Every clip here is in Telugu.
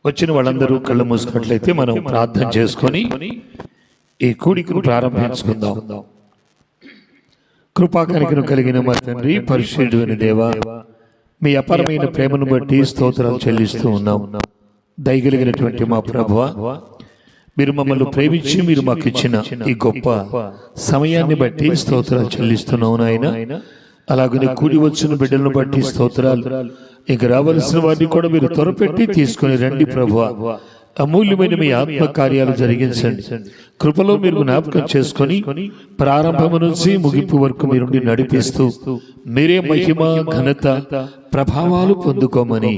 వచ్చిన వాళ్ళందరూ కళ్ళు మూసుకున్నట్లయితే మనం ప్రార్థన చేసుకొని ఈ కూడికను ప్రారంభించుకుందాం. కృపాకనికను కలిగిన మా తండ్రి, పరిశుద్ధుడైన దేవా, మీ అపారమైన ప్రేమను బట్టి స్తోత్రాలు చెల్లిస్తూ ఉన్నాం. దయగలిగినటువంటి మా ప్రభువా, మీరు మమ్మల్ని ప్రేమించి మీరు మాకు ఇచ్చిన ఈ గొప్ప సమయాన్ని బట్టి స్తోత్రాలు చెల్లిస్తున్నాం నాయన. అలాగనే కూడి వచ్చిన బిడ్డలను బట్టి స్తోత్రాలు. ఇక రావలసిన వారిని కూడా మీరు త్వరపెట్టి తీసుకుని రండి ప్రభువా. అమూల్యమైన మీ ఆత్మ కార్యాలు జరిగించండి. కృపలో మీరు జ్ఞాపకం చేసుకొని ప్రారంభము నుంచి ముగింపు వరకు మీరు నడిపిస్తూ మీరే మహిమ, ఘనత, ప్రభావాలు పొందుకోమని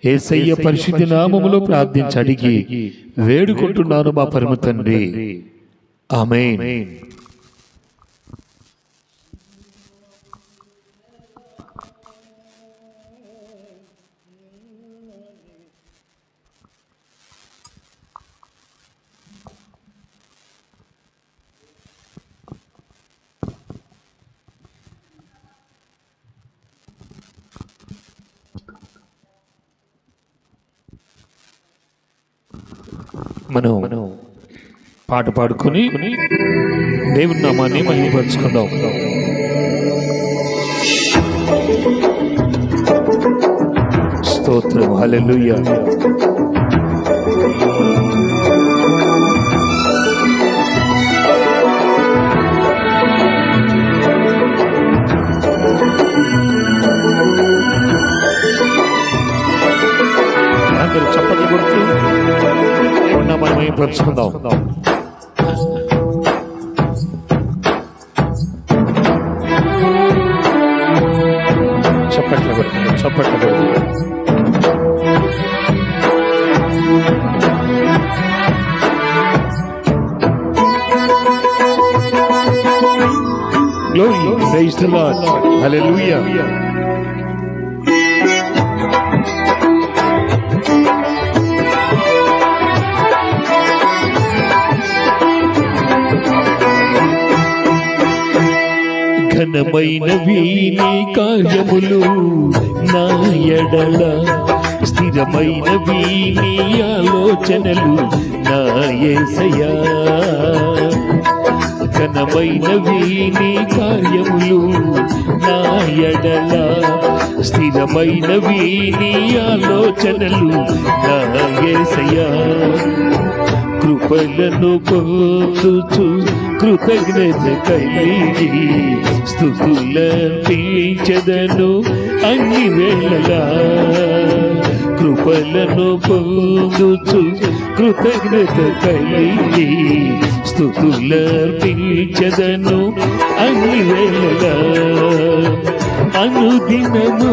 యేసయ్య పరిశుద్ధ నామములో ప్రార్థించి అడిగి వేడుకుంటున్నాను మా పరమ తండ్రి, ఆమేన్. మనం పాట పాడుకొని దేవుని నామాన్ని మహిమపరుచుకుందాం. స్తోత్రం, హల్లెలూయా. అందరూ చప్పట్లు కొడుతూ మనం మహిమపరుచుకుందాం. చప్పట్లు కొడుతూ, చప్పట్లు కొడుతూ. Glory, praise the Lord, hallelujah. ఘనమైనవి నీ కార్యములు నా ఎడల, స్థిరమైనవి నీ ఆలోచనలు నా యేసయ్యా. ఘనమైనవి నీ కార్యములు నా ఎడల, స్థిరమైనవి నీ ఆలోచనలు నా యేసయ్యా. కృపలను పొందుచు కృతజ్ఞత కలిగి స్తుతులర్పించెదను అన్ని వేళలా. కృపలను పొందుచు కృతజ్ఞత కలిగి స్తుతులర్పించెదను అన్ని వేళలా. అనుదినము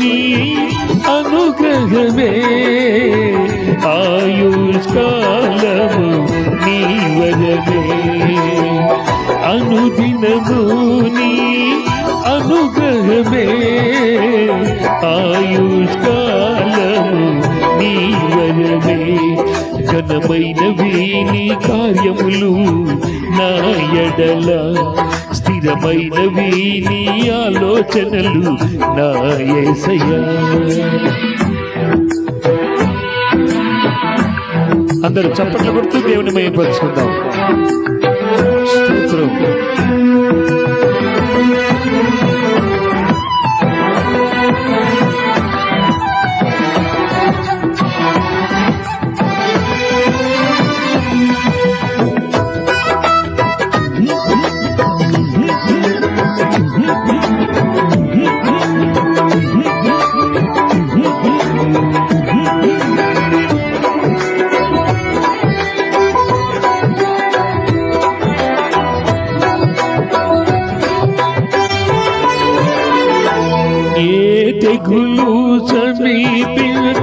నీ అనుగ్రహమే ఆయుష్కాలము నీ వరమే. అనుదినము నీ అనుగ్రహమే ఆయుష్కాలము నీ వరమే. ఘనమైనవి నీ కార్యములు నా ఎడల, స్థిరమైనవి నీ ఆలోచనలు నా యేసయ్యా. అందరూ చప్పట్లు కొడుతూ దేవుని మహిమపరుచుకుందాం. స్తోత్రం. తెగులు సమీపించనీయక,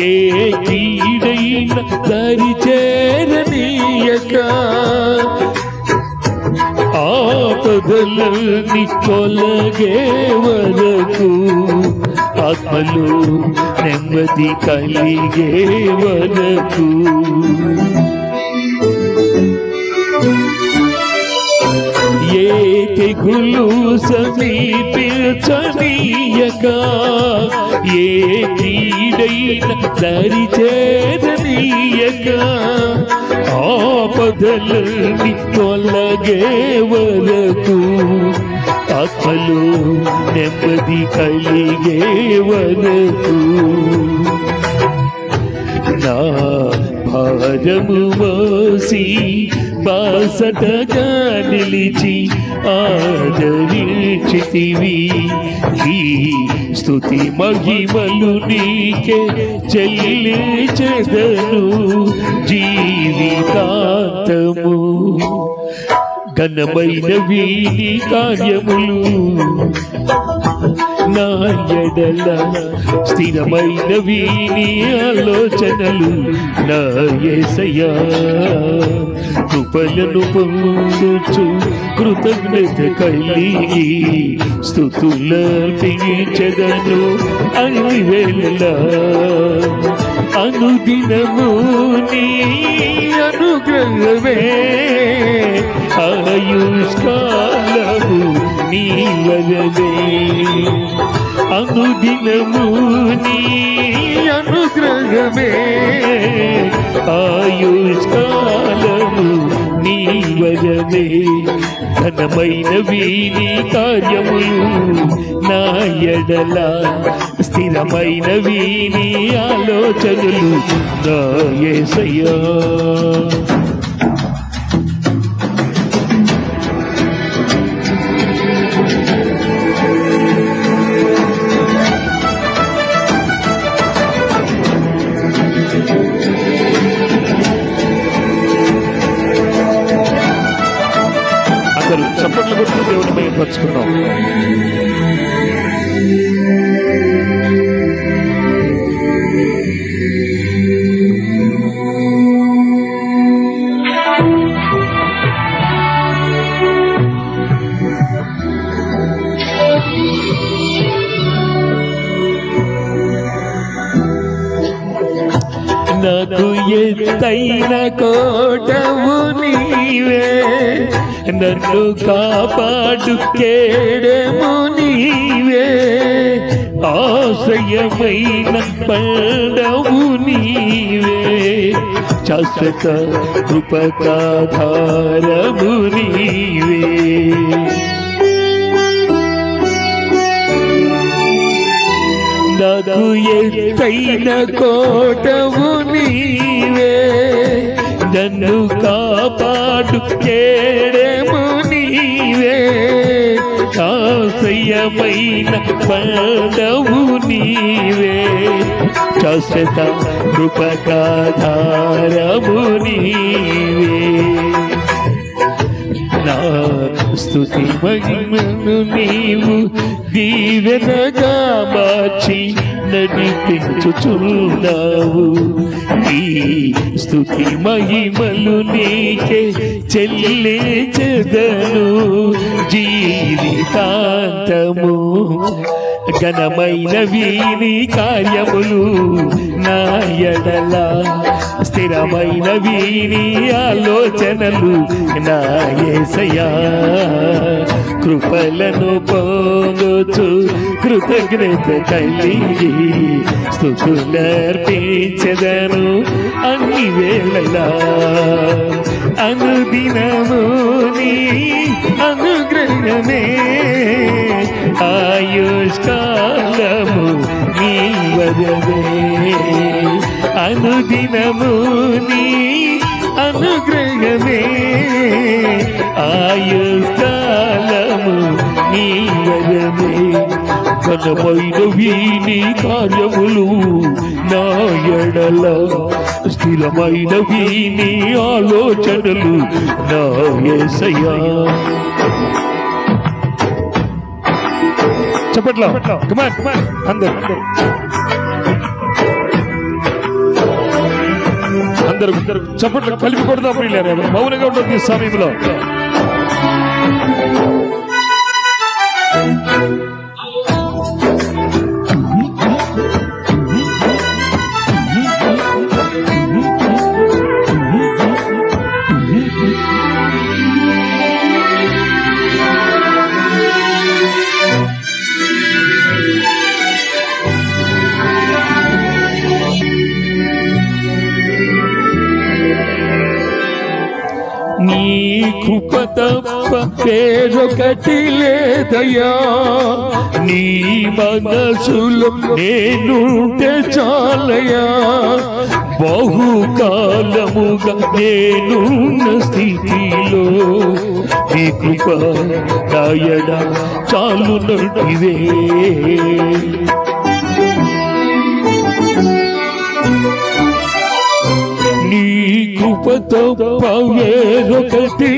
ఏ కీడైన దరి చేరనీయక, ఆపదలన్నీ తొలగే వరకు, ఆత్మలో నెమ్మది కలిగే వరకు, ఏ తెగులు సమీపించనీయక, ఏ కీడైన కీడైన దారి చేరనీయక ఆపదలన్నీ తొలగే వరకు ఆత్మలో నెమ్మది కలిగే వరకు నా భారము మోసి బాసటగా నిలిచి ఆదరించితివి. ఈ స్తుతి మహిమలు నీకే చెల్లించెదను జీవితాంతము. ఘనమైనవి నీ కార్యములు నా ఎడల, స్థిరమైనవి నీ ఆలోచనలు నా యేసయ్యా. కృపలను పొందుచు కృతజ్ఞత కలిగి స్తుతులర్పించెదను అన్ని వేళలా. అనుదినము నీ అనుగ్రహమే ఆయుష్కాలము నీ వలనే. అనుదినము నీ అనుగ్రహమే ఆయుష్కాలము నీ వలనే. ఘనమైనవి నీ కార్యములు నా ఎడల, స్థిరమైనవి నీ ఆలోచనలు నా యేసయ్యా. చప్పట్లు కొట్టు దేవుని మహిమపరుచుకుందాం. నాకు ఎత్తైన కోటవు నీవే, నన్ను కాపాడు కేడము నీవే. ఆశ్రయమైన పండవు నీవే, శాశ్వత కృపకాధారము నీవే. నాకు ఎత్తైన కోటవు నీవే, నన్ను కాపాడు కేడము నీవే. ఆశ్రయమైన పండవు నీవే, శాశ్వత కృపకాధారము నీవే. నా స్తుతి మహిమను నీవు దీవెనగా మార్చి నడిపించుచున్నావు. ఈ స్తుతి మహిమలు నీకే చెల్లించెదను జీవితాంతము. ఘనమైనవి నీ కార్యములు నా ఎడల, స్థిరమైనవి నీ ఆలోచనలు నా యేసయ్యా. కృపలను పొందుచు కృతజ్ఞత కలిగి స్తుతులర్పించెదను అన్ని వేళలా. అనుదినము నీ అనుగ్రహమే ఆయుష్కాలము నీ వదనే. అనుదినము నీ అనుగ్రహమే ఆయుష్కాలము నీ వదనే. ఘనమైనవి నీ కార్యములు నా ఎడల, స్థిరమైనవి నీ ఆలోచనలు నా యేసయ్యా. చప్పట్లో అందరూ చప్పట్లు కలిపి కొడదాం ప్రియులారా. మౌనంగా ఉంటుంది ఈ సమయంలో. కృప తప్ప వేరొకటి లేదయ్యా, నీ మనసులో నేనుంటే చాలయ్యా, బహుకాలముగా నేనున్న స్థితిలో నీ కృప నాయన చాలునంటివే. నీ కృప తప్ప వేరొకటి